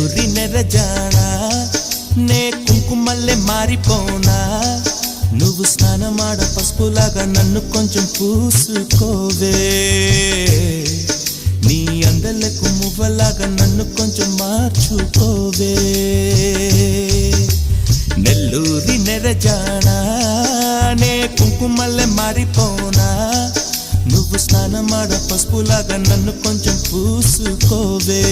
నెల్లూరి నెరజానా నే కుంకుమల్లె మారిపోనా నువ్వు స్నానమాడ పసుపులాగా నన్ను కొంచెం పూసుకోవే నీ అందలకు మువ్వలాగా నన్ను కొంచెం మార్చుకోవే నెల్లూరి నెరజానా నే కుంకుమల్లె మారిపోనా నువ్వు స్నానమాడ పసుపులాగా నన్ను కొంచెం పూసుకోవే